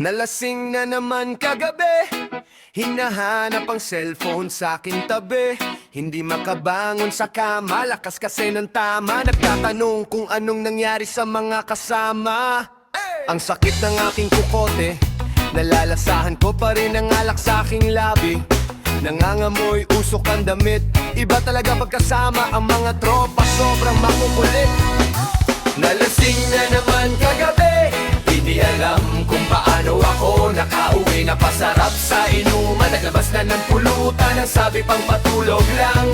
Nalasing na naman kagabi, hinahanap ang cellphone sa akin tabi. Hindi makabangon sa kama, lakas kasi ng tama. Nagtatanong kung anong nangyari sa mga kasama. Ang sakit ng aking kukote, nalalasahan ko pa rin ang alak sa aking labi. Nangangamoy usok ang damit, iba talaga pagkasama ang mga tropa, sobrang makukulit. Nalasing na naman kagabi, hindi alam kung paano ako nakauwi na pasarap sa inuman. Naglabas na ng pulutan, ang sabi pang patulog lang.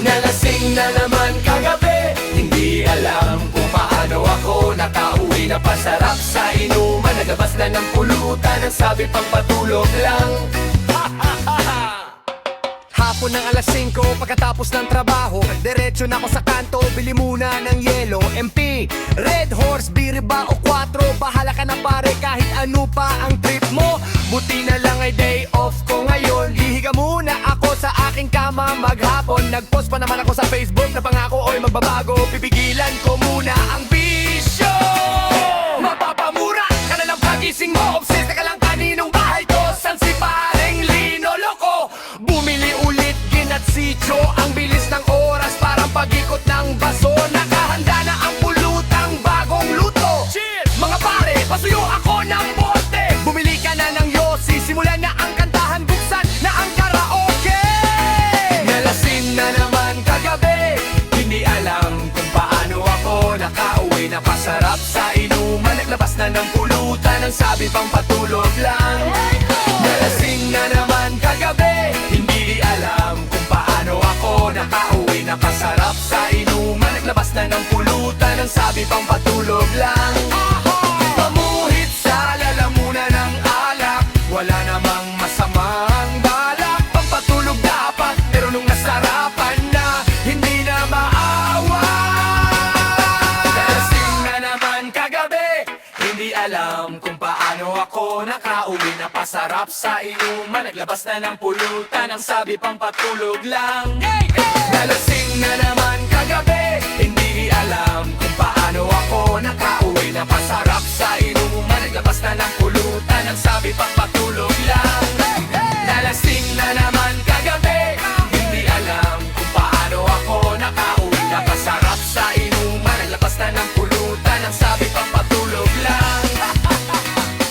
Nalasing na naman kagabi, hindi alam kung paano ako nakauwi na pasarap sa inuman. Naglabas na ng pulutan, ang sabi pang patulog lang. Hapon ng alas 5, pagkatapos ng trabaho, diretso na ako sa kanto, bili muna ng yelo, MP, Red Horse, biriba o 4. Bahala ka na pare kahit ano pa ang trip mo. Buti na lang ay day off ko ngayon. Hihiga muna ako sa aking kama maghapon. Nag-post pa naman ako sa Facebook na pangako oy magbabago. Pipigilan ko muna ang bisyo. Mapapamura ka na ng pagising mo. Obsessed ka lang kaninong bahay ko. San si pareng Lino Loco? Bumili ulit ginatsitso. Ang bilis ng oras parang pag-ikot ng baso. Nakahanda na ang pulutang bagong luto. Cheers! Mga pare, pasuyo ako ng bote. Bumili ka na ng yosi. Simulan na ang kantahan, buksan na ang karaoke. Nalasing na naman kagabi, hindi alam kung paano ako nakauwi na pasarap sa inuman. Naglabas na ng pulutan, ang sabi pang patulog lang. Nalasing na naman kagabi, hindi alam kung paano ako nakauwi na pasarap sa inuman. Naglabas na ng pulutan, ang sabi pang patulog lang. Pamuhit sa lalamunan ng alak, wala namang masamang balak. Pampatulog dapat, pero nung nasarapan na, hindi na maawa. Nalasing na naman kagabi, hindi alam kung paano ako nakauwi na pasarap sa inuman. Naglabas na ng pulutan, ang sabi pang patulog lang. Hey, hey!